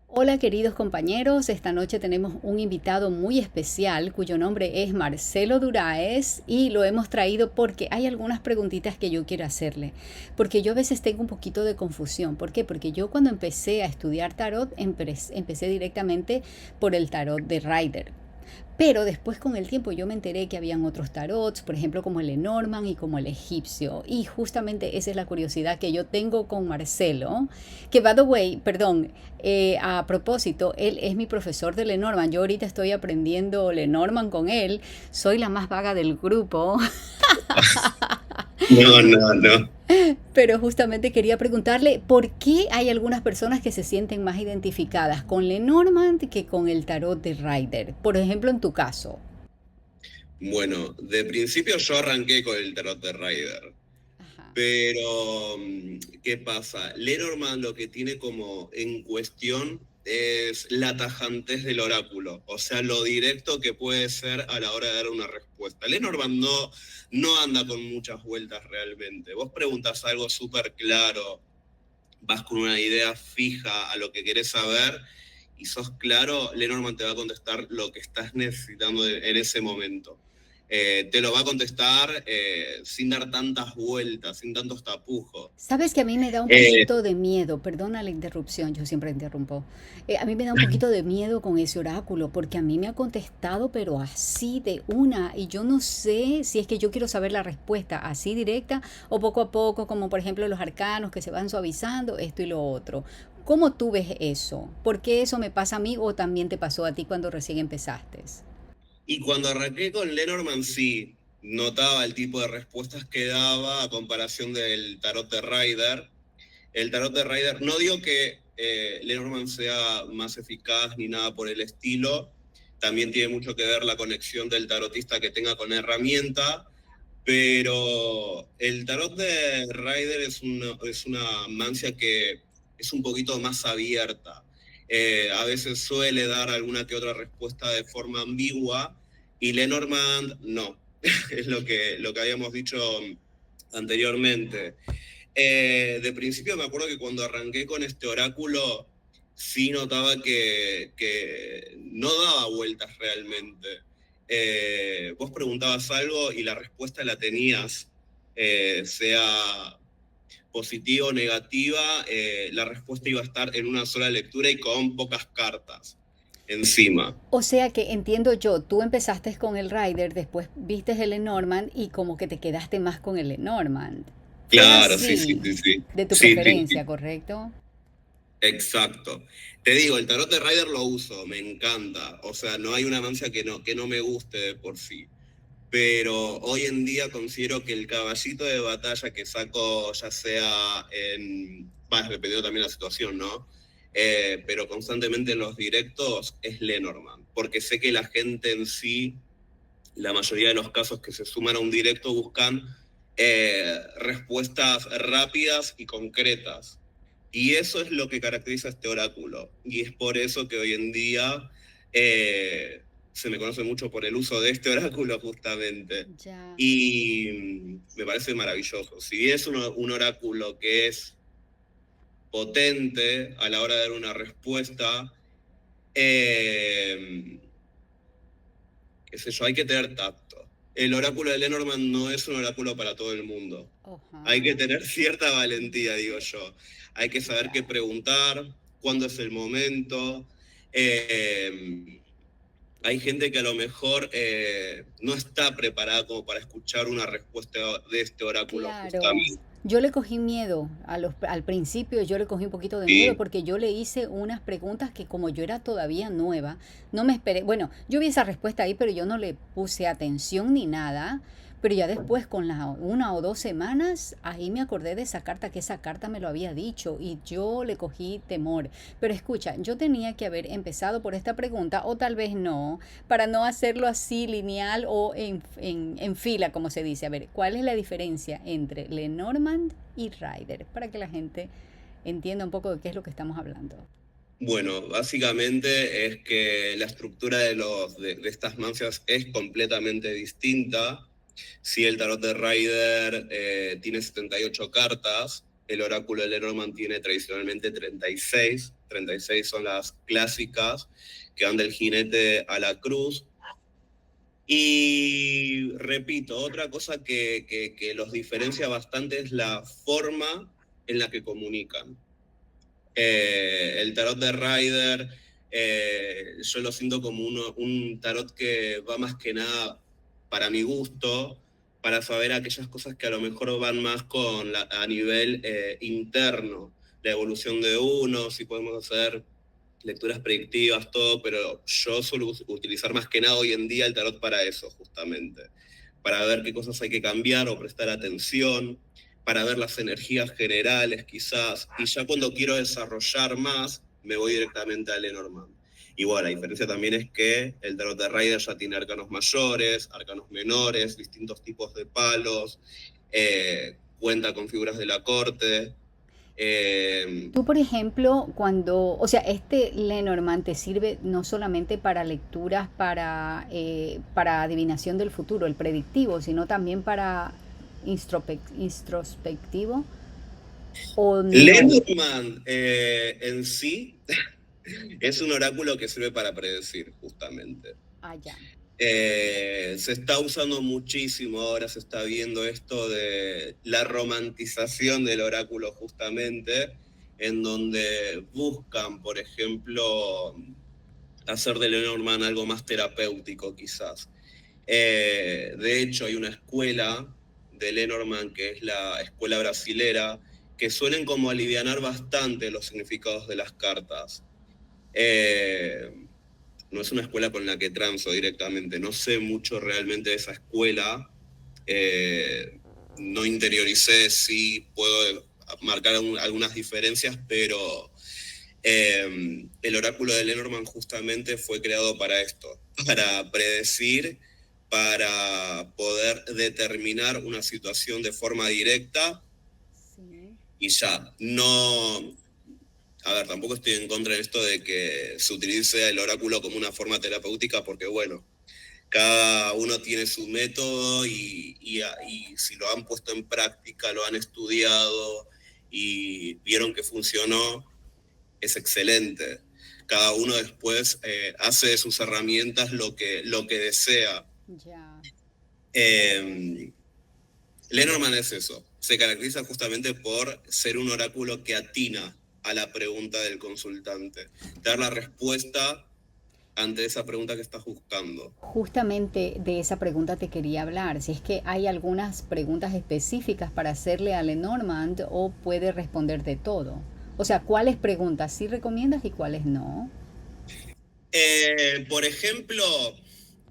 Hola queridos compañeros, esta noche tenemos un invitado muy especial cuyo nombre es Marcelo Duraes y lo hemos traído porque hay algunas preguntitas que yo quiero hacerle, porque yo a veces tengo un poquito de confusión. ¿Por qué? Porque yo cuando empecé a estudiar tarot empecé directamente por el tarot de Rider. Pero después con el tiempo yo me enteré que habían otros tarots, por ejemplo como el Lenormand y como el egipcio. Y justamente esa es la curiosidad que yo tengo con Marcelo, que by the way, perdón, a propósito, él es mi profesor de Lenormand. Yo ahorita estoy aprendiendo Lenormand con él. Soy la más vaga del grupo. No, no, no. Pero justamente quería preguntarle por qué hay algunas personas que se sienten más identificadas con Lenormand que con el tarot de Rider. Por ejemplo, en tu caso. Bueno, de principio yo arranqué con el tarot de Rider, Ajá. pero ¿qué pasa? Lenormand lo que tiene como en cuestión es la tajantez del oráculo, o sea, lo directo que puede ser a la hora de dar una respuesta. Lenormand no anda con muchas vueltas realmente. Vos preguntas algo súper claro, vas con una idea fija a lo que querés saber y sos claro, Lenormand te va a contestar lo que estás necesitando en ese momento. Te lo va a contestar sin dar tantas vueltas, sin tantos tapujos. Sabes que a mí me da un Eh, poquito de miedo, perdona la interrupción, yo siempre interrumpo. A mí me da un poquito de miedo con ese oráculo, porque a mí me ha contestado, pero así de una, y yo no sé si es que yo quiero saber la respuesta así directa o poco a poco, como por ejemplo los arcanos que se van suavizando, esto y lo otro. ¿Cómo tú ves eso? ¿Por qué eso me pasa a mí o también te pasó a ti cuando recién empezaste? y cuando arranqué con Lenormand, sí, notaba el tipo de respuestas que daba a comparación del tarot de Rider. El tarot de Rider, no digo que Lenormand sea más eficaz ni nada por el estilo, también tiene mucho que ver la conexión del tarotista que tenga con la herramienta, pero el tarot de Rider es una mancia que es un poquito más abierta. A veces suele dar alguna que otra respuesta de forma ambigua y Lenormand no. Es lo que habíamos dicho anteriormente. De principio me acuerdo que cuando arranqué con este oráculo, sí notaba que no daba vueltas realmente. Vos preguntabas algo y la respuesta la tenías, sea positiva o negativa, la respuesta iba a estar en una sola lectura y con pocas cartas encima. O sea que entiendo yo, tú empezaste con el Rider, después viste el Lenormand y como que te quedaste más con el Lenormand. Fue Claro, sí, sí, así, sí, sí. de tu Sí, sí, sí. preferencia, ¿correcto? Exacto. Te digo, el tarot de Rider lo uso, me encanta. O sea, no hay una mancia que no me guste de por sí. Pero hoy en día considero que el caballito de batalla que saco, ya sea dependiendo también de la situación, ¿no? Pero constantemente en los directos es Lenormand. Porque sé que la gente en sí, la mayoría de los casos que se suman a un directo buscan respuestas rápidas y concretas. Y eso es lo que caracteriza a este oráculo. Y es por eso que hoy en día se me conoce mucho por el uso de este oráculo justamente. Ya. Y me parece maravilloso. Si bien es un oráculo que es potente a la hora de dar una respuesta, eh, qué sé yo, hay que tener tacto. El oráculo de Lenormand no es un oráculo para todo el mundo. Hay que Ajá. tener cierta valentía, digo yo. Hay que saber qué Ya. preguntar, cuándo es el momento. Eh, Hay gente que a lo mejor no está preparada como para escuchar una respuesta de este oráculo, Claro. justamente. Yo le cogí miedo al principio, yo le cogí un poquito de miedo Sí, porque yo le hice unas preguntas que como yo era todavía nueva, no me esperé. Bueno, yo vi esa respuesta ahí, pero yo no le puse atención ni nada. Pero ya después, con las 1 o 2 semanas, ahí me acordé de esa carta, que esa carta me lo había dicho y yo le cogí temor. Pero escucha, yo tenía que haber empezado por esta pregunta o tal vez no, para no hacerlo así lineal o en fila, como se dice. A ver, ¿cuál es la diferencia entre Lenormand y Rider? Para que la gente entienda un poco de qué es lo que estamos hablando. bueno, básicamente es que la estructura de estas mancias es completamente distinta. Si el tarot de Rider tiene 78 cartas, el oráculo de Lenormand tiene tradicionalmente 36. 36 son las clásicas, que van del jinete a la cruz. Y repito, otra cosa que los diferencia bastante es la forma en la que comunican. El tarot de Rider, yo lo siento como un tarot que va más que nada para mi gusto, para saber aquellas cosas que a lo mejor van más a nivel interno, la evolución de uno, si podemos hacer lecturas predictivas, todo, pero yo suelo utilizar más que nada hoy en día el tarot para eso, justamente, para ver qué cosas hay que cambiar o prestar atención, para ver las energías generales quizás, y ya cuando quiero desarrollar más, me voy directamente a Lenormand. Y bueno, la diferencia también es que el tarot de Rider ya tiene arcanos mayores, arcanos menores, distintos tipos de palos, cuenta con figuras de la corte. Tú, por ejemplo, cuando, o sea, este Lenormand te sirve no solamente para lecturas, para adivinación del futuro, el predictivo, sino también para introspectivo, ¿o no? Lenormand en sí es un oráculo que sirve para predecir, justamente. Allá. Se está usando muchísimo, ahora se está viendo esto de la romantización del oráculo justamente, en donde buscan, por ejemplo, hacer de Lenormand algo más terapéutico quizás. De hecho, hay una escuela de Lenormand, que es la escuela brasilera, que suelen como alivianar bastante los significados de las cartas. No es una escuela con la que transo directamente, no sé mucho realmente de esa escuela, no interioricé, sí puedo marcar algunas diferencias, pero el oráculo de Lenormand justamente fue creado para esto, para predecir, para poder determinar una situación de forma directa Sí. y ya, no, a ver, tampoco estoy en contra de esto de que se utilice el oráculo como una forma terapéutica, porque bueno, cada uno tiene su método y si lo han puesto en práctica, lo han estudiado y vieron que funcionó, es excelente. Cada uno después hace de sus herramientas lo que desea. Ya. Eh, Lenormand es eso, se caracteriza justamente por ser un oráculo que atina a la pregunta del consultante, dar la respuesta ante esa pregunta que estás buscando. Justamente de esa pregunta te quería hablar, si es que hay algunas preguntas específicas para hacerle a Lenormand o puede responder de todo. O sea, ¿cuáles preguntas sí recomiendas y cuáles no? Por ejemplo,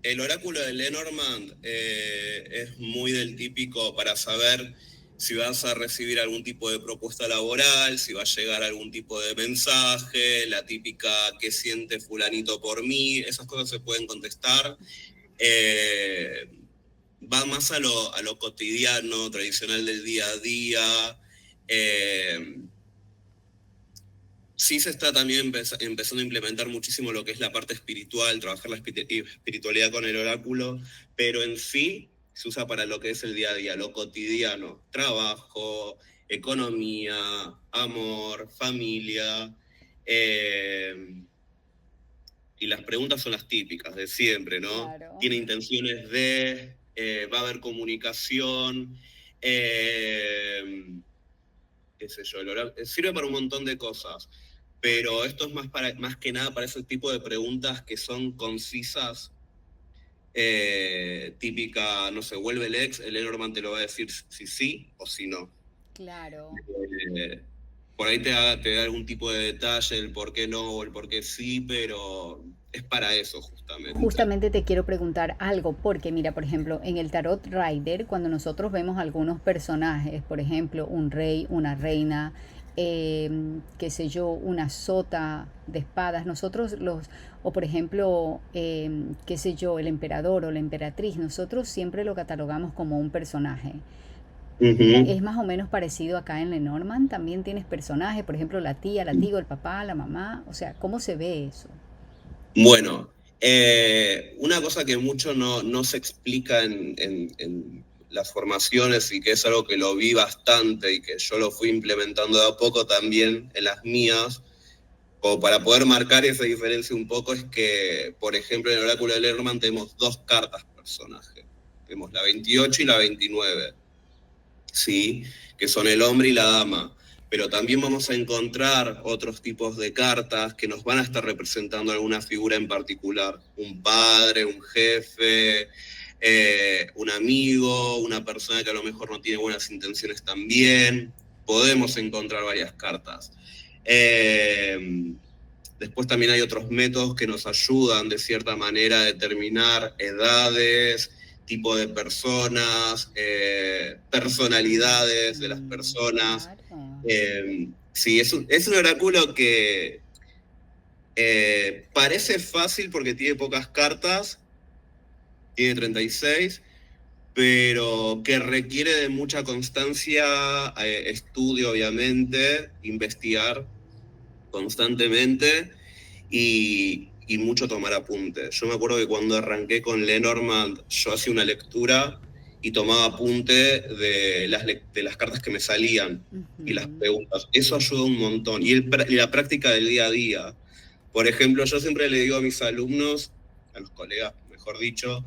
el oráculo de Lenormand es muy del típico para saber si vas a recibir algún tipo de propuesta laboral, si va a llegar algún tipo de mensaje, la típica ¿qué siente fulanito por mí? Esas cosas se pueden contestar. Eh, Va más a lo cotidiano, tradicional del día a día. Eh, Sí se está también empezando a implementar muchísimo lo que es la parte espiritual, trabajar la espiritualidad con el oráculo, pero en sí se usa para lo que es el día a día, lo cotidiano, trabajo, economía, amor, familia. eh, y las preguntas son las típicas de siempre, ¿no? Claro. Tiene intenciones de, va a haber comunicación, qué sé yo, sirve para un montón de cosas, pero esto es más que nada para ese tipo de preguntas que son concisas, típica, no sé, vuelve el ex, el Lenormand te lo va a decir si sí o si no. Claro. Eh, por ahí te da algún tipo de detalle, el por qué no o el por qué sí, pero es para eso justamente. Justamente te quiero preguntar algo, porque mira, por ejemplo, en el Tarot Rider, cuando nosotros vemos algunos personajes, por ejemplo, un rey, una reina, qué sé yo, una sota de espadas, nosotros los, o por ejemplo, qué sé yo, el emperador o la emperatriz, nosotros siempre lo catalogamos como un personaje. Ujú. Es más o menos parecido acá en Lenormand, también tienes personajes, por ejemplo, la tía, la tío, el papá, la mamá, o sea, ¿cómo se ve eso? Bueno, una cosa que mucho no se explica en las formaciones y que es algo que lo vi bastante y que yo lo fui implementando de a poco también en las mías, como para poder marcar esa diferencia un poco, es que, por ejemplo, en el oráculo de Lenormand tenemos dos cartas personaje. Tenemos la 28 y la 29, ¿sí? Que son el hombre y la dama. Pero también vamos a encontrar otros tipos de cartas que nos van a estar representando alguna figura en particular. Un padre, un jefe, un amigo, una persona que a lo mejor no tiene buenas intenciones también. Podemos encontrar varias cartas. Después también hay otros métodos que nos ayudan de cierta manera a determinar edades, tipo de personas, personalidades de las personas. Claro. Sí, es un oráculo que parece fácil porque tiene pocas cartas, tiene 36, pero que requiere de mucha constancia, estudio obviamente, investigar constantemente y mucho tomar apuntes. Yo me acuerdo que cuando arranqué con Lenormand, yo hacía una lectura y tomaba apunte de las cartas que me salían y las Ujú. preguntas. Eso ayuda un montón. Y la práctica del día a día. Por ejemplo, yo siempre le digo a mis alumnos, a los colegas, mejor dicho,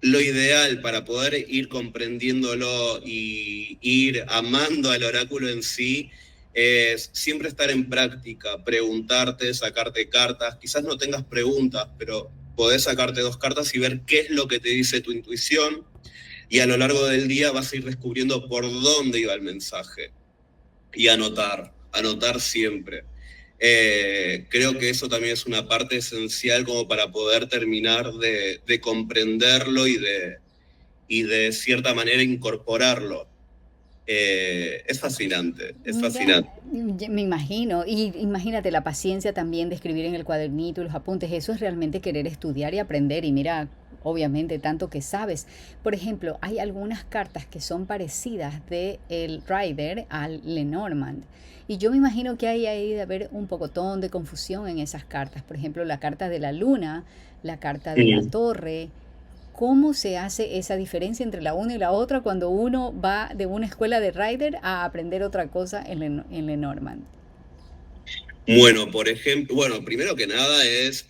lo ideal para poder ir comprendiéndolo y ir amando al oráculo en sí es siempre estar en práctica, preguntarte, sacarte cartas. Quizás no tengas preguntas, pero podés sacarte dos cartas y ver qué es lo que te dice tu intuición, y a lo largo del día vas a ir descubriendo por dónde iba el mensaje y anotar siempre. Creo que eso también es una parte esencial como para poder terminar de comprenderlo y de cierta manera incorporarlo. Es fascinante, es Mira, fascinante. me imagino, y imagínate la paciencia también de escribir en el cuadernito y los apuntes, eso es realmente querer estudiar y aprender y mira, obviamente tanto que sabes. Por ejemplo, hay algunas cartas que son parecidas de el Rider al Lenormand y yo me imagino que hay ahí de haber un pocotón de confusión en esas cartas. Por ejemplo, la carta de la luna, la carta de la Mm. torre. ¿Cómo se hace esa diferencia entre la una y la otra cuando uno va de una escuela de Rider a aprender otra cosa en Lenormand? Bueno, por ejemplo, bueno, primero que nada es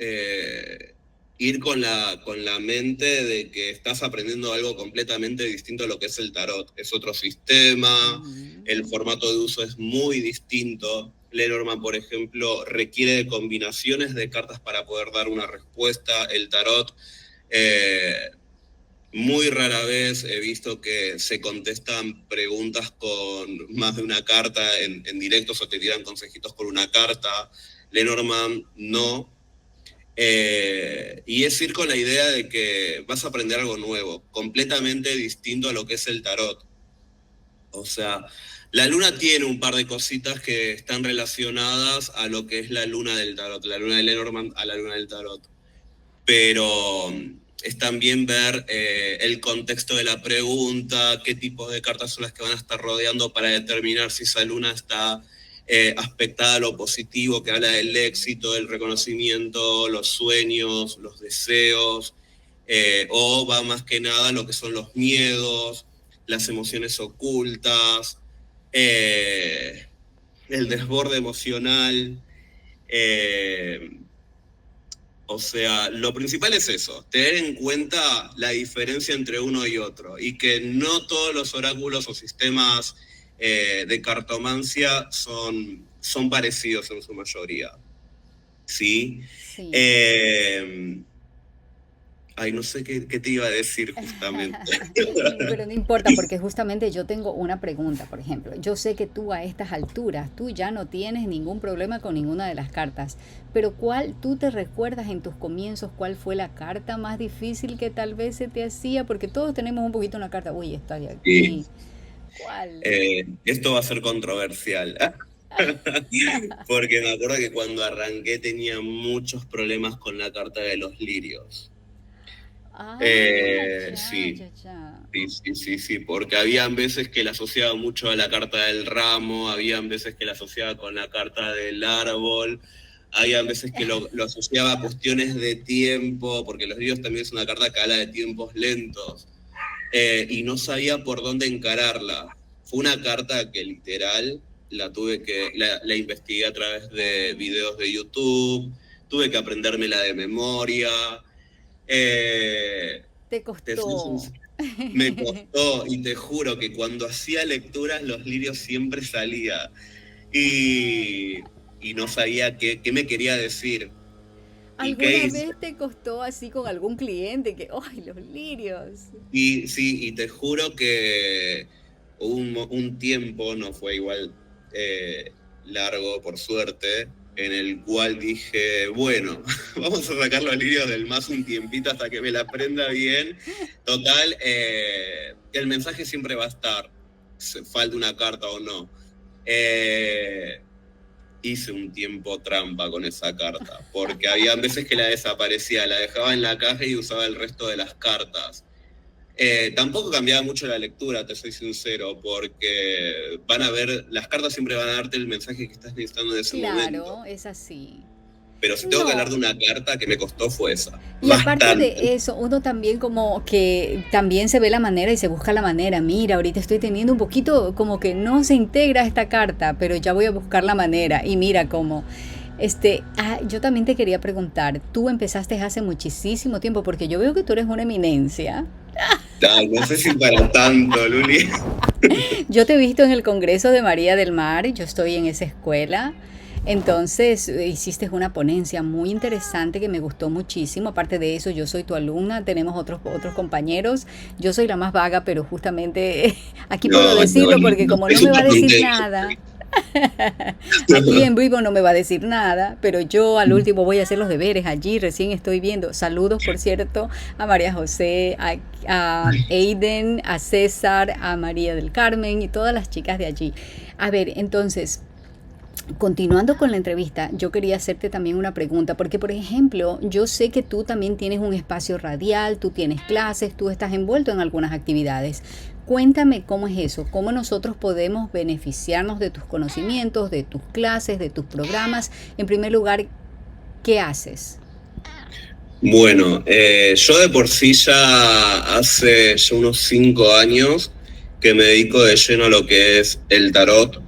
ir con la mente de que estás aprendiendo algo completamente distinto a lo que es el tarot. Es otro sistema, Ujú. el formato de uso es muy distinto. Lenormand, por ejemplo, requiere de combinaciones de cartas para poder dar una respuesta. El tarot, eh, muy rara vez he visto que se contestan preguntas con más de una carta en directos o te tiran consejitos con una carta. Lenormand no. Y es ir con la idea de que vas a aprender algo nuevo, completamente distinto a lo que es el tarot. O sea, la luna tiene un par de cositas que están relacionadas a lo que es la luna del tarot, la luna de Lenormand a la luna del tarot, pero es también ver el contexto de la pregunta, qué tipo de cartas son las que van a estar rodeando para determinar si esa luna está aspectada a lo positivo, que habla del éxito, del reconocimiento, los sueños, los deseos, o va más que nada a lo que son los miedos, las emociones ocultas, eh, el desborde emocional. Eh, o sea, lo principal es eso, tener en cuenta la diferencia entre uno y otro y que no todos los oráculos o sistemas de cartomancia son parecidos en su mayoría, ¿sí? Sí. Eh, Ay, no sé qué te iba a decir justamente. Pero no importa, porque justamente yo tengo una pregunta, por ejemplo. Yo sé que tú a estas alturas, tú ya no tienes ningún problema con ninguna de las cartas, pero ¿cuál tú te recuerdas en tus comienzos cuál fue la carta más difícil que tal vez se te hacía? Porque todos tenemos un poquito una carta, uy, está de Sí. aquí. ¿Cuál? Esto va a ser controversial, porque me acuerdo que cuando arranqué tenía muchos problemas con la carta de los lirios. Ah, ya, Sí, ya, ya. sí, porque habían veces que la asociaba mucho a la carta del ramo, habían veces que la asociaba con la carta del árbol, habían veces que lo asociaba a cuestiones de tiempo, porque los ríos también es una carta que habla de tiempos lentos, y no sabía por dónde encararla. Fue una carta que literal la investigué a través de videos de YouTube, tuve que aprendérmela de memoria. Te Te soy costó. sincero, me costó y te juro que cuando hacía lecturas los lirios siempre salía y, y no sabía qué me quería decir. ¿Y qué ¿Alguna hice? vez te costó así con algún cliente que, ¡ay, los lirios! Y sí, y te juro que hubo un tiempo, no fue igual largo por suerte, en el cual dije, bueno, vamos a sacar los lirios del mazo un tiempito hasta que me la aprenda bien. Total, el mensaje siempre va a estar, falta una carta o no. Eh, Hice un tiempo trampa con esa carta, porque había veces que la desaparecía, la dejaba en la caja y usaba el resto de las cartas. Tampoco cambiaba mucho la lectura, te soy sincero, porque las cartas siempre van a darte el mensaje que estás necesitando en ese momento. Claro, es así. Pero si tengo que hablar de No, una carta que me costó fue esa. y aparte Bastante. de eso, uno también como que también se ve la manera y se busca la manera. Mira, ahorita estoy teniendo un poquito como que no se integra esta carta, pero ya voy a buscar la manera. Y mira cómo, yo también te quería preguntar, tú empezaste hace muchísimo tiempo porque yo veo que tú eres una eminencia. Ay, no sé si para tanto, Luli. Yo te he visto en el Congreso de María del Mar, yo estoy en esa escuela. Entonces, hiciste una ponencia muy interesante que me gustó muchísimo. Aparte de eso, yo soy tu alumna, tenemos otros compañeros. Yo soy la más vaga, pero justamente aquí puedo No, qué decirlo porque bonito. como no Es me un va a decir contento. nada, aquí en vivo no me va a decir nada, pero yo al último voy a hacer los deberes allí, recién estoy viendo. Saludos, por cierto, a María José, a Aiden, a César, a María del Carmen y todas las chicas de allí. A ver, entonces, continuando con la entrevista, yo quería hacerte también una pregunta, porque por ejemplo, yo sé que tú también tienes un espacio radial, tú tienes clases, tú estás envuelto en algunas actividades. Cuéntame cómo es eso, cómo nosotros podemos beneficiarnos de tus conocimientos, de tus clases, de tus programas. En primer lugar, ¿qué haces? Bueno, yo de por sí ya hace ya unos 5 años que me dedico de lleno a lo que es el tarot,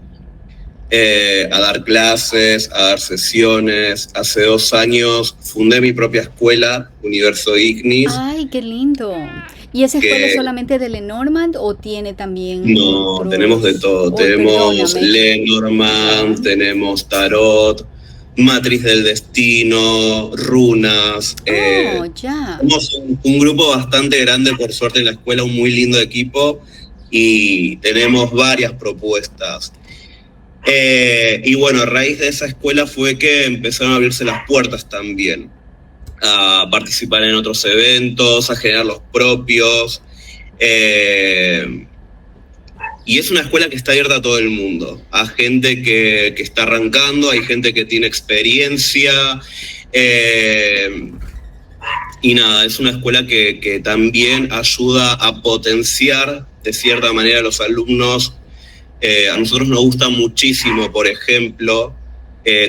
a dar clases, a dar sesiones. Hace 2 años fundé mi propia escuela, Universo Ignis, Ay, qué lindo. ¿Y esa escuela es que solamente de Lenormand o tiene también no, tenemos de otros? todo. Hoy, Tenemos perdóname. Ya. Lenormand, tenemos tarot, matriz del destino, runas. Oh, ya. Somos un grupo bastante grande, por suerte, en la escuela, un muy lindo equipo y tenemos varias propuestas. Y bueno, a raíz de esa escuela fue que empezaron a abrirse las puertas también, a participar en otros eventos, a generar los propios. Eh, y es una escuela que está abierta a todo el mundo, a gente que está arrancando, hay gente que tiene experiencia. Eh, y nada, es una escuela que también ayuda a potenciar de cierta manera a los alumnos. A nosotros nos gusta muchísimo, por ejemplo,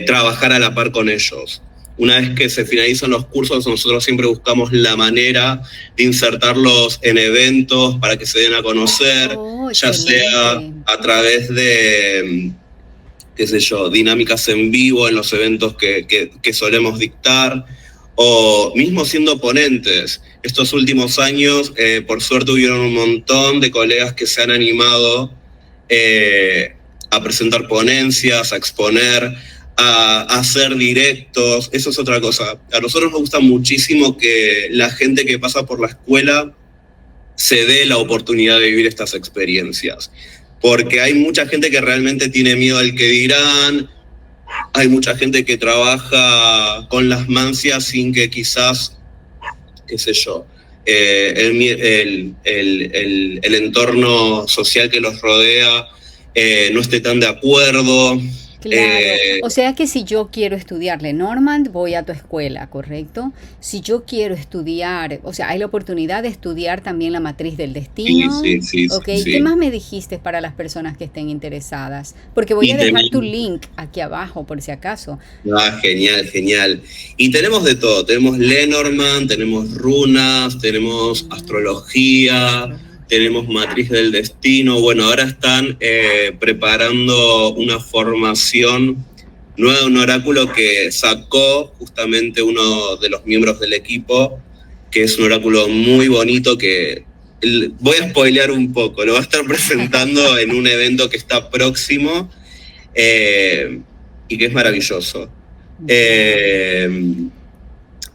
trabajar a la par con ellos. Una vez que se finalizan los cursos, nosotros siempre buscamos la manera de insertarlos en eventos para que se den a conocer, Oh, ya sea excelente. a través de, qué sé yo, dinámicas en vivo en los eventos que solemos dictar, o mismo siendo ponentes. Estos últimos años, por suerte, hubieron un montón de colegas que se han animado eh, a presentar ponencias, a exponer, a hacer directos. Eso es otra cosa. A nosotros nos gusta muchísimo que la gente que pasa por la escuela se dé la oportunidad de vivir estas experiencias. Porque hay mucha gente que realmente tiene miedo al que dirán, hay mucha gente que trabaja con las mancias sin que quizás, qué sé yo, el entorno social que los rodea no esté tan de acuerdo. Claro, o sea que si yo quiero estudiar Lenormand, voy a tu escuela, ¿correcto? Si yo quiero estudiar, o sea, hay la oportunidad de estudiar también la matriz del Sí, destino, sí, sí, ¿ok? ¿Qué sí. más me dijiste para las personas que estén interesadas? Porque voy a Y dejar tu tenemos, link aquí abajo por si acaso. genial, genial. Y tenemos de todo, tenemos Lenormand, tenemos runas, tenemos Mm, astrología, astrología. tenemos Matriz del Destino. Bueno, ahora están preparando una formación nueva de un oráculo que sacó justamente uno de los miembros del equipo, que es un oráculo muy bonito que voy a spoilear un poco, lo va a estar presentando en un evento que está próximo y que es maravilloso.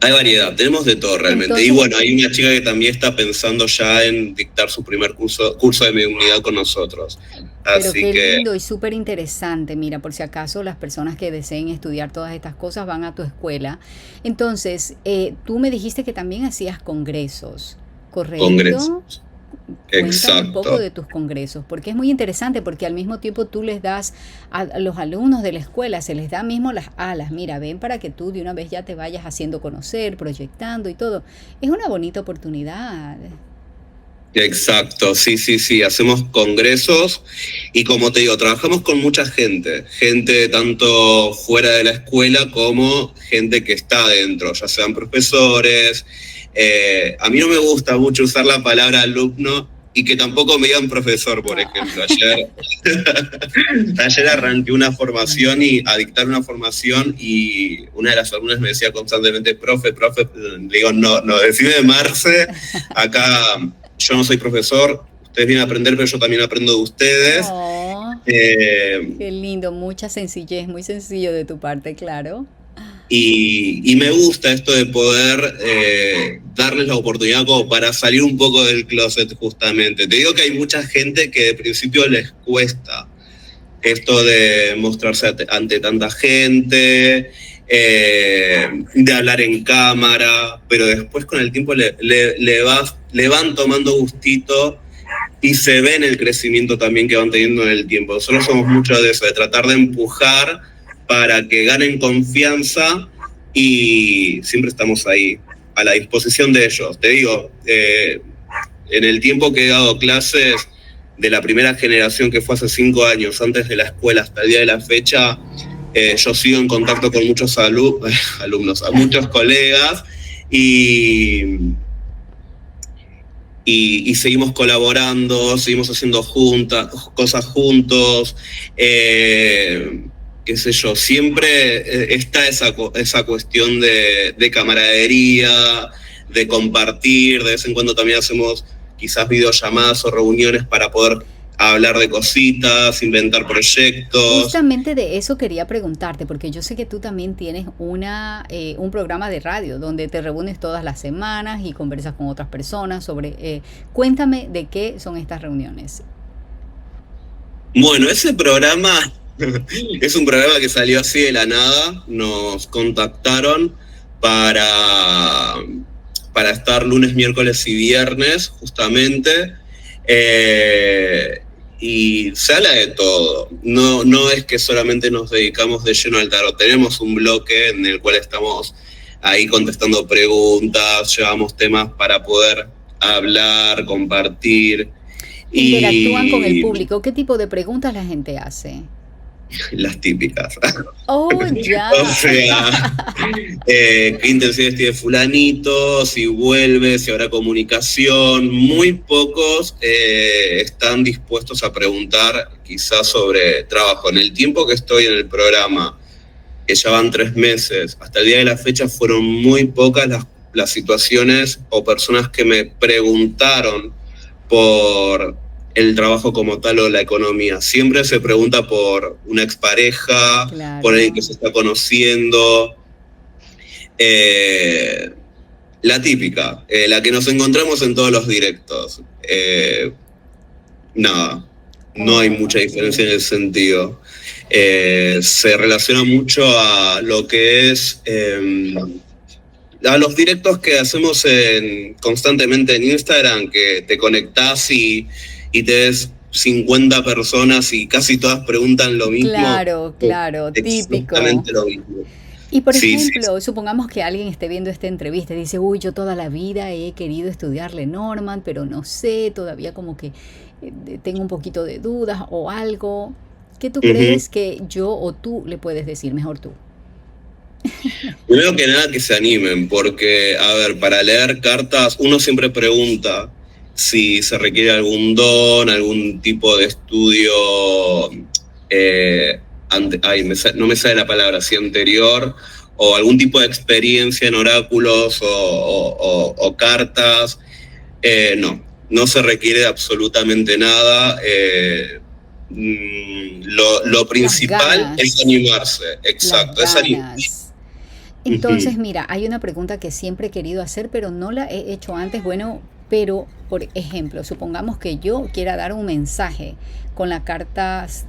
Hay variedad, tenemos de todo realmente. Entonces, y bueno, hay una chica que también está pensando ya en dictar su primer curso de mediunidad con nosotros. Pero así qué lindo y súper interesante. Mira, por si acaso las personas que deseen estudiar todas estas cosas van a tu escuela. Entonces, tú me dijiste que también hacías congresos, ¿correcto? Congresos. Cuéntame un poco de tus congresos, porque es muy interesante, porque al mismo tiempo tú les das a los alumnos de la escuela, se les da mismo las alas, mira, ven para que tú de una vez ya te vayas haciendo conocer, proyectando y todo. Es una bonita oportunidad. Exacto, sí, hacemos congresos y como te digo, trabajamos con mucha gente tanto fuera de la escuela como gente que está adentro, ya sean profesores. A mí no me gusta mucho usar la palabra alumno y que tampoco me digan profesor, por ejemplo. Ayer arranqué una formación a dictar una formación y una de las alumnas me decía constantemente, profe, le digo, no, decime Marce, acá yo no soy profesor, ustedes vienen a aprender, pero yo también aprendo de ustedes. Oh, qué lindo, mucha sencillez, muy sencillo de tu parte, claro. Y me gusta esto de poder darles la oportunidad como para salir un poco del closet justamente. Te digo que hay mucha gente que de principio les cuesta esto de mostrarse ante tanta gente, de hablar en cámara, pero después con el tiempo le van tomando gustito y se ve en el crecimiento también que van teniendo en el tiempo. Nosotros somos mucho de eso, de tratar de empujar para que ganen confianza y siempre estamos ahí, a la disposición de ellos. Te digo, en el tiempo que he dado clases, de la primera generación que fue hace 5 años, antes de la escuela hasta el día de la fecha, yo sigo en contacto con muchos alumnos, a muchos colegas y seguimos colaborando, seguimos haciendo cosas juntos. Qué sé yo, siempre está esa cuestión de camaradería, de compartir. De vez en cuando también hacemos quizás videollamadas o reuniones para poder hablar de cositas, inventar proyectos. Justamente de eso quería preguntarte, porque yo sé que tú también tienes un programa de radio donde te reúnes todas las semanas y conversas con otras personas sobre... cuéntame de qué son estas reuniones. Bueno, ese programa... es un programa que salió así de la nada, nos contactaron para estar lunes, miércoles y viernes, justamente, y se habla de todo. No es que solamente nos dedicamos de lleno al tarot, tenemos un bloque en el cual estamos ahí contestando preguntas, llevamos temas para poder hablar, compartir. Interactúan con el público. ¿Qué tipo de preguntas la gente hace? Las típicas. Oh, ya. O sea, qué intenciones tiene fulanito, si vuelve, si habrá comunicación. Muy pocos están dispuestos a preguntar quizás sobre trabajo. En el tiempo que estoy en el programa, que ya van 3 meses, hasta el día de la fecha fueron muy pocas las situaciones o personas que me preguntaron por el trabajo como tal o la economía. Siempre se pregunta por una expareja, claro, por alguien que se está conociendo. La típica, la que nos encontramos en todos los directos. Nada, no hay mucha diferencia en ese sentido. Se relaciona mucho a lo que es... a los directos que hacemos constantemente en Instagram, que te conectás y te ves 50 personas y casi todas preguntan lo mismo. Claro, típico. Exactamente lo mismo. Y por ejemplo, supongamos que alguien esté viendo esta entrevista y dice, uy, yo toda la vida he querido estudiar Lenormand, pero no sé, todavía como que tengo un poquito de dudas o algo. ¿Qué tú crees que yo o tú le puedes decir? Mejor tú. Primero que nada que se animen, porque, a ver, para leer cartas uno siempre pregunta si se requiere algún don, algún tipo de estudio, no me sale la palabra, si anterior, o algún tipo de experiencia en oráculos o cartas. No se requiere absolutamente nada. Lo Las principal es ganas, animarse, las exacto, es animarse. ganas. Entonces, mira, hay una pregunta que siempre he querido hacer, pero no la he hecho antes. Bueno, pero por ejemplo, supongamos que yo quiera dar un mensaje con las cartas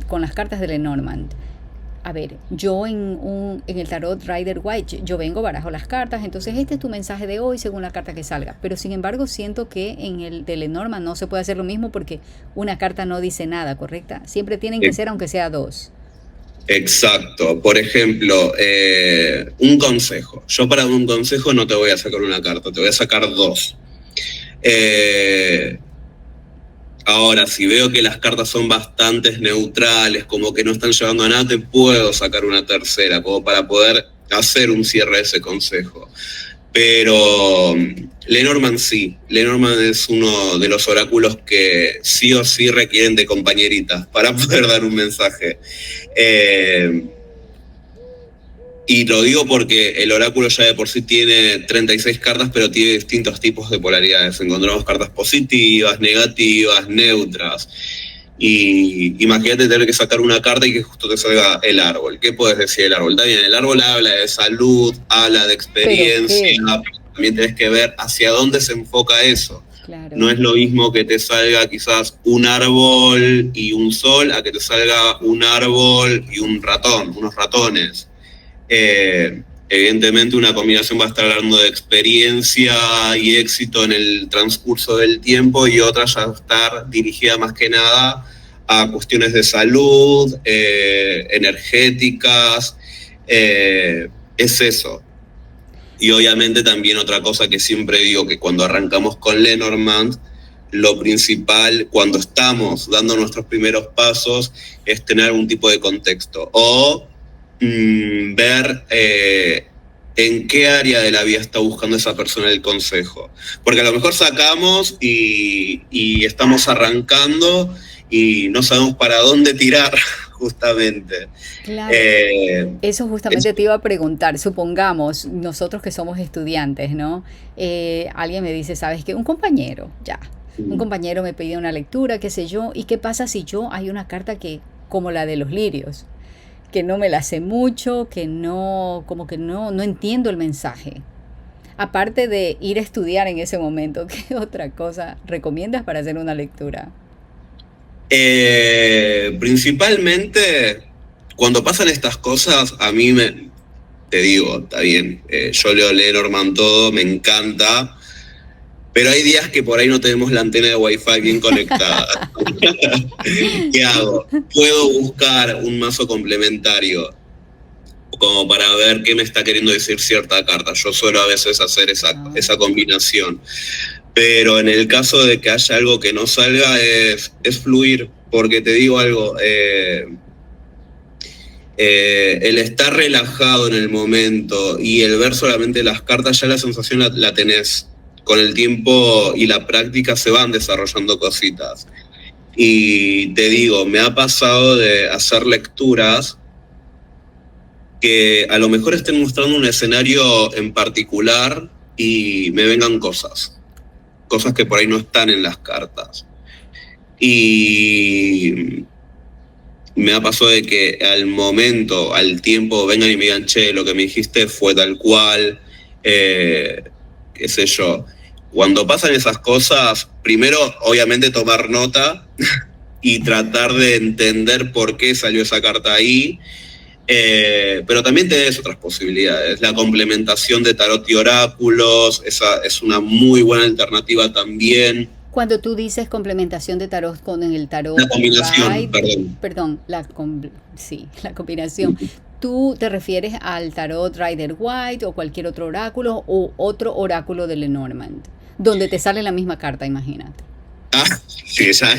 de Lenormand. A ver, yo en el tarot Rider White, yo vengo, barajo las cartas, entonces este es tu mensaje de hoy según la carta que salga. Pero sin embargo, siento que en el de Lenormand no se puede hacer lo mismo porque una carta no dice nada, ¿correcta? Siempre tienen que ser, aunque sea dos. Exacto. Por ejemplo, un consejo. Yo para un consejo no te voy a sacar una carta, te voy a sacar dos. Ahora, si veo que las cartas son bastante neutrales, como que no están llevando a nada, te puedo sacar una tercera, como para poder hacer un cierre de ese consejo. Pero Lenormand sí. Lenormand es uno de los oráculos que sí o sí requieren de compañeritas para poder dar un mensaje. Y lo digo porque el oráculo ya de por sí tiene 36 cartas, pero tiene distintos tipos de polaridades. Encontramos cartas positivas, negativas, neutras. Y imagínate tener que sacar una carta y que justo te salga el árbol. ¿Qué puedes decir del árbol? Está bien, el árbol habla de salud, habla de ¿Pero experiencia, qué? también tenés que ver hacia dónde se enfoca eso. No Claro. es lo mismo que te salga quizás un árbol y un sol a que te salga un árbol y un ratón, unos ratones. Evidentemente una combinación va a estar hablando de experiencia y éxito en el transcurso del tiempo y otra ya va a estar dirigida más que nada a cuestiones de salud, energéticas, es eso. Y obviamente también otra cosa que siempre digo, que cuando arrancamos con Lenormand, lo principal cuando estamos dando nuestros primeros pasos es tener algún tipo de contexto o ver en qué área de la vida está buscando esa persona el consejo. Porque a lo mejor sacamos y estamos arrancando y no sabemos para dónde tirar, justamente. Claro, Eh, eso es, justamente te iba a preguntar. Supongamos, nosotros que somos estudiantes, ¿no? Alguien me dice, ¿sabes qué? Un compañero, ya. Un compañero me pide una lectura, qué sé yo. ¿Y qué pasa si yo hay una carta que, como la de los lirios, que no me la sé mucho, que no, como que no entiendo el mensaje? Aparte de ir a estudiar en ese momento, ¿qué otra cosa recomiendas para hacer una lectura? Principalmente, cuando pasan estas cosas, te digo, está bien, yo leo Lenormand todo, me encanta, pero hay días que por ahí no tenemos la antena de Wi-Fi bien conectada. ¿Qué hago? Puedo buscar un mazo complementario como para ver qué me está queriendo decir cierta carta. Yo suelo a veces hacer esa Ah, combinación. Pero en el caso de que haya algo que no salga, es fluir. Porque te digo algo, el estar relajado en el momento y el ver solamente las cartas, ya la sensación la tenés. Con el tiempo y la práctica se van desarrollando cositas. Y te digo, me ha pasado de hacer lecturas que a lo mejor estén mostrando un escenario en particular y me vengan cosas que por ahí no están en las cartas. Y me ha pasado de que al momento, al tiempo, vengan y me digan, che, lo que me dijiste fue tal cual, qué sé yo. Cuando pasan esas cosas, primero, obviamente, tomar nota y tratar de entender por qué salió esa carta ahí. Pero también tenés otras posibilidades. La complementación de tarot y oráculos, esa es una muy buena alternativa también. cuando tú dices complementación de tarot con el La tarot combinación, Ride, perdón. perdón, sí, la combinación, ¿tú te refieres al tarot Rider White o cualquier otro oráculo o otro oráculo de Lenormand? Donde te sale la misma carta, imagínate. Ah, sí, ya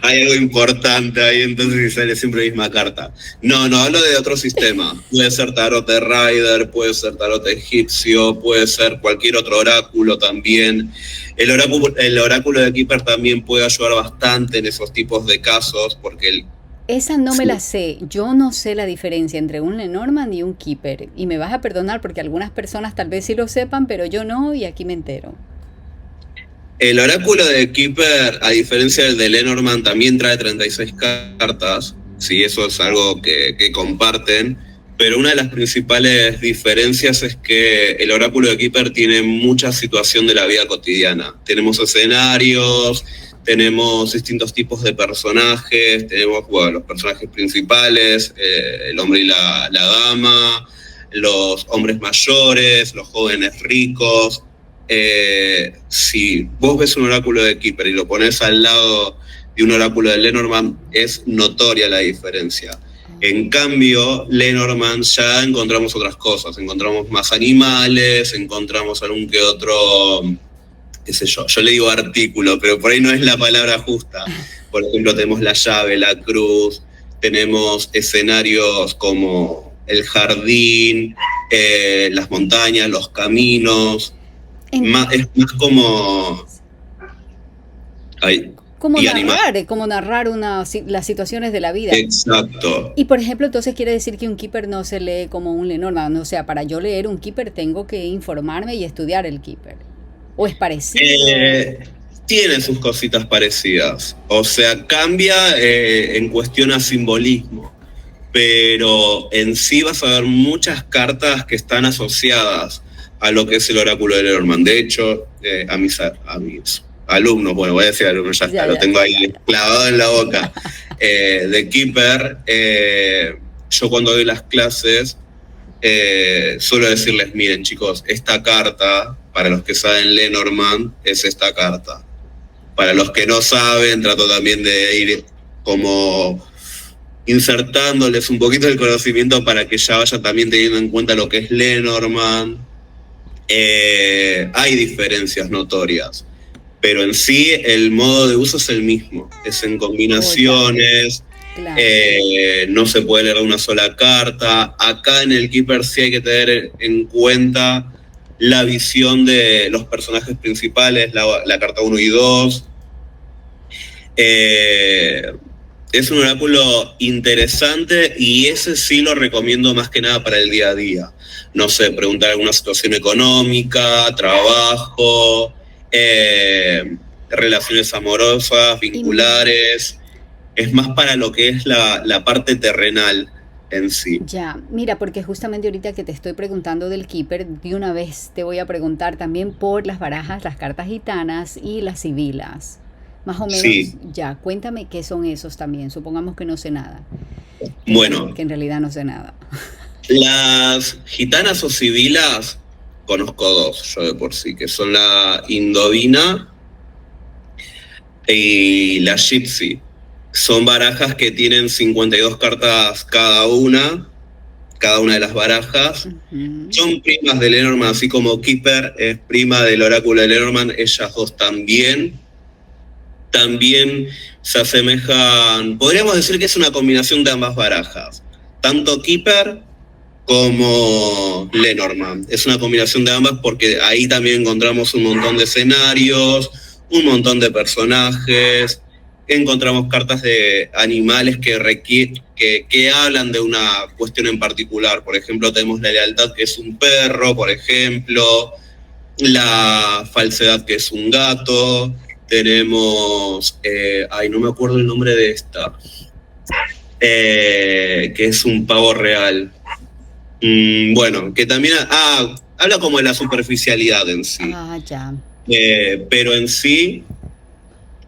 hay algo importante ahí, entonces sale siempre la misma carta. No, no, hablo de otro sistema. Puede ser tarot de Rider, puede ser tarot egipcio, puede ser cualquier otro oráculo también. El oráculo de Keeper también puede ayudar bastante en esos tipos de casos, porque Esa no me la sí. sé. Yo no sé la diferencia entre un Lenormand y un Keeper. Y me vas a perdonar porque algunas personas tal vez sí lo sepan, pero yo no, y aquí me entero. El oráculo de Keeper, a diferencia del de Lenormand, también trae 36 cartas. Sí, eso es algo que comparten. Pero una de las principales diferencias es que el oráculo de Keeper tiene mucha situación de la vida cotidiana. Tenemos escenarios, tenemos distintos tipos de personajes, tenemos los personajes principales, el hombre y la dama, los hombres mayores, los jóvenes ricos. Si vos ves un oráculo de Keeper y lo pones al lado de un oráculo de Lenormand, es notoria la diferencia. En cambio, Lenormand ya encontramos otras cosas, encontramos más animales, encontramos algún que otro, qué sé yo le digo artículo, pero por ahí no es la palabra justa. Por ejemplo, tenemos la llave, la cruz, tenemos escenarios como el jardín, las montañas, los caminos, En, es más como... Ay, y animal. como narrar las situaciones de la vida. Exacto. Y por ejemplo, entonces quiere decir que un Keeper no se lee como un Lenormand. O sea, para yo leer un Keeper tengo que informarme y estudiar el Keeper. ¿O es parecido? Eh, Tiene sus cositas parecidas. O sea, cambia en cuestión a simbolismo. Pero en sí vas a ver muchas cartas que están asociadas a lo que es el oráculo de Lenormand. De hecho, a mis alumnos, bueno, voy a decir alumnos, ya está, Ya, lo ya, tengo ya, ahí ya. clavado en la boca, de Keeper, yo cuando doy las clases, suelo decirles, miren chicos, esta carta, para los que saben Lenormand, es esta carta. Para los que no saben, trato también de ir como insertándoles un poquito el conocimiento para que ya vayan también teniendo en cuenta lo que es Lenormand. Hay diferencias notorias, pero en sí el modo de uso es el mismo, es en Oh, ya, combinaciones, claro. no se puede leer una sola carta. Acá en el Keeper sí hay que tener en cuenta la visión de los personajes principales, la carta 1 y 2. Es un oráculo interesante y ese sí lo recomiendo más que nada para el día a día. No sé, preguntar alguna situación económica, trabajo, relaciones amorosas, Y vinculares. Es más para lo que es la parte terrenal en sí. ya, mira, porque justamente ahorita que te estoy preguntando del Keeper, de una vez te voy a preguntar también por las barajas, las cartas gitanas y las sibilas. Más o menos, Sí, ya, cuéntame qué son esos también. Supongamos que no sé nada, bueno, que en realidad no sé nada. las gitanas o sibilas, conozco dos yo de por sí, que son la indovina y la gypsy. Son barajas que tienen 52 cartas cada una de las barajas. Ujú. Son primas de Lenormand, así como Keeper es prima del oráculo de Lenormand, ellas dos también. También se asemejan, podríamos decir que es una combinación de ambas barajas, tanto Keeper como Lenormand. Es una combinación de ambas porque ahí también encontramos un montón de escenarios, un montón de personajes, encontramos cartas de animales que hablan de una cuestión en particular. Por ejemplo, tenemos la lealtad, que es un perro, por ejemplo, la falsedad, que es un gato, tenemos, no me acuerdo el nombre de esta, que es un pavo real. Bueno, que también habla como de la superficialidad en sí, Ah, ya. pero en sí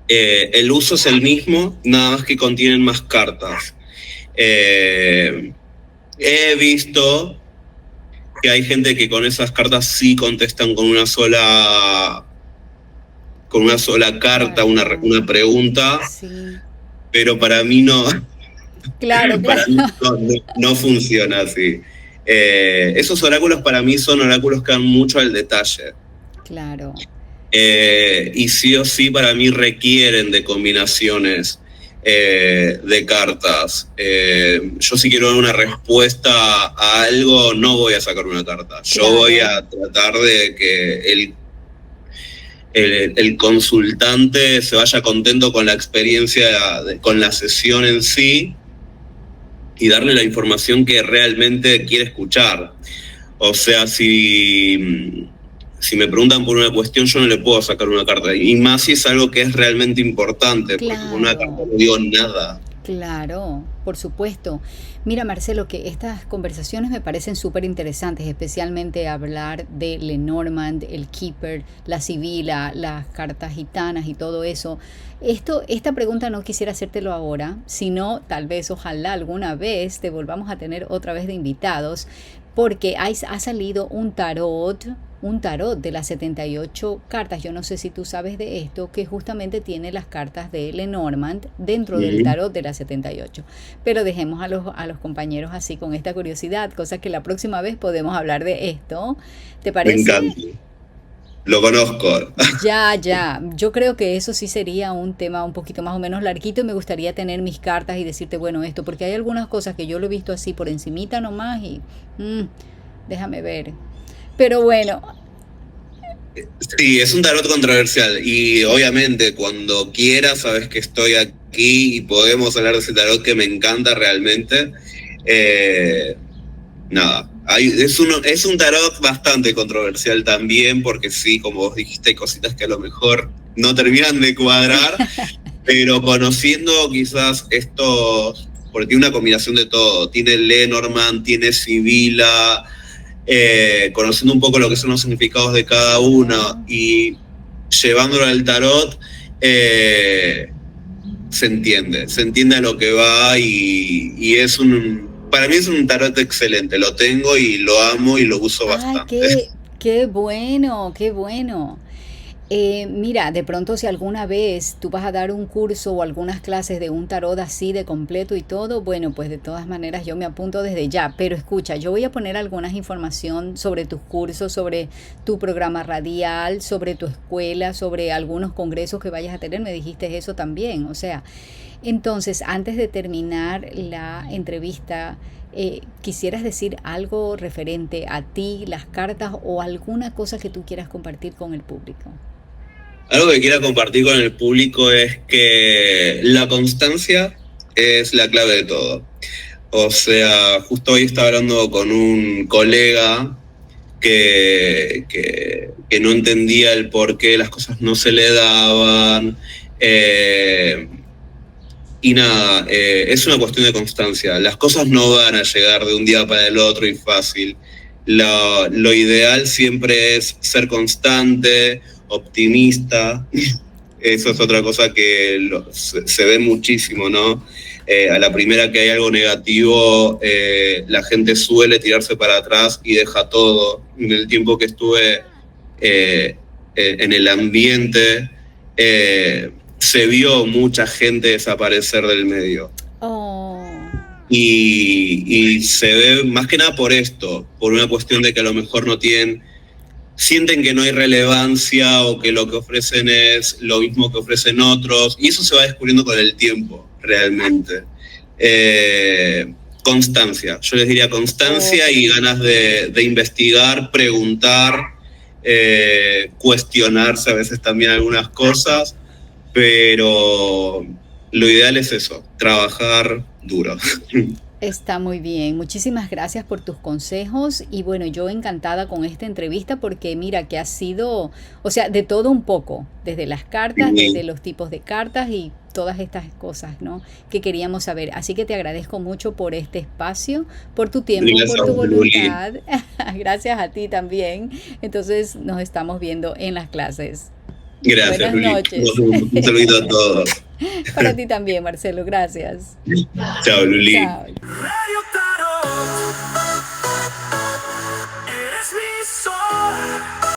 el uso es el mismo, nada más que contienen más cartas. Eh, He visto que hay gente que con esas cartas sí contestan con una sola carta, Carta. una pregunta, Sí. pero para mí no, Claro, claro. para mí no funciona así. Esos oráculos para mí son oráculos que dan mucho al detalle. Claro. y sí o sí para mí requieren de combinaciones de cartas. Yo si quiero dar una respuesta a algo, no voy a sacar una carta. Yo Claro. voy a tratar de que el consultante se vaya contento con la experiencia, con la sesión en sí, y darle la información que realmente quiere escuchar. O sea, si me preguntan por una cuestión, yo no le puedo sacar una carta. Y más si es algo que es realmente importante, porque con una carta no digo nada. Claro, por supuesto. Mira, Marcelo, que estas conversaciones me parecen súper interesantes, especialmente hablar de Lenormand, el Keeper, la Sibila, las cartas gitanas y todo eso. Esta pregunta no quisiera hacértelo ahora, sino tal vez, ojalá alguna vez te volvamos a tener otra vez de invitados, porque ha salido un tarot de las 78 cartas. Yo no sé si tú sabes de esto, que justamente tiene las cartas de Lenormand dentro del tarot de las 78. Pero dejemos a los compañeros así con esta curiosidad, cosa que la próxima vez podemos hablar de esto. ¿Te parece? Me encanta. Lo conozco. Ya. Yo creo que eso sí sería un tema un poquito más o menos larguito y me gustaría tener mis cartas y decirte, bueno, esto, porque hay algunas cosas que yo lo he visto así por encimita nomás y déjame ver. Pero bueno. Sí, es un tarot controversial y obviamente cuando quieras sabes que estoy aquí y podemos hablar de ese tarot que me encanta realmente. Nada, es un tarot bastante controversial también porque sí, como vos dijiste, hay cositas que a lo mejor no terminan de cuadrar, pero conociendo quizás estos, porque tiene una combinación de todo, tiene Lenormand, tiene Sibila, conociendo un poco lo que son los significados de cada una y llevándolo al tarot, se entiende a lo que va y para mí es un tarot excelente, lo tengo y lo amo y lo uso bastante. Qué bueno, qué bueno. Mira, de pronto si alguna vez tú vas a dar un curso o algunas clases de un tarot así de completo y todo, bueno, pues de todas maneras yo me apunto desde ya. Pero escucha, yo voy a poner algunas información sobre tus cursos, sobre tu programa radial, sobre tu escuela, sobre algunos congresos que vayas a tener. Me dijiste eso también. O sea, entonces, antes de terminar la entrevista, ¿quisieras decir algo referente a ti, las cartas o alguna cosa que tú quieras compartir con el público? Algo que quiera compartir con el público es que la constancia es la clave de todo. O sea, justo hoy estaba hablando con un colega que no entendía el por qué las cosas no se le daban. Y nada, es una cuestión de constancia. Las cosas no van a llegar de un día para el otro y fácil. Lo ideal siempre es ser constante, optimista. Eso es otra cosa que se ve muchísimo, ¿no? A la primera que hay algo negativo, la gente suele tirarse para atrás y deja todo. En el tiempo que estuve en el ambiente, se vio mucha gente desaparecer del medio. Y se ve más que nada por esto, por una cuestión de que a lo mejor sienten que no hay relevancia o que lo que ofrecen es lo mismo que ofrecen otros, y eso se va descubriendo con el tiempo, realmente. Constancia, yo les diría constancia y ganas de investigar, preguntar, cuestionarse a veces también algunas cosas, pero lo ideal es eso, trabajar duro. Está muy bien, muchísimas gracias por tus consejos y bueno, yo encantada con esta entrevista porque mira que ha sido, o sea, de todo un poco, desde las cartas, desde los tipos de cartas y todas estas cosas, ¿no? Que queríamos saber. Así que te agradezco mucho por este espacio, por tu tiempo, Gracias, por tu Luli. voluntad. Gracias a ti también. Entonces nos estamos viendo en las clases. Gracias, Buenas Luli. noches. Un saludito a todos. Para ti también, Marcelo, gracias. Chao, Luli. Chao.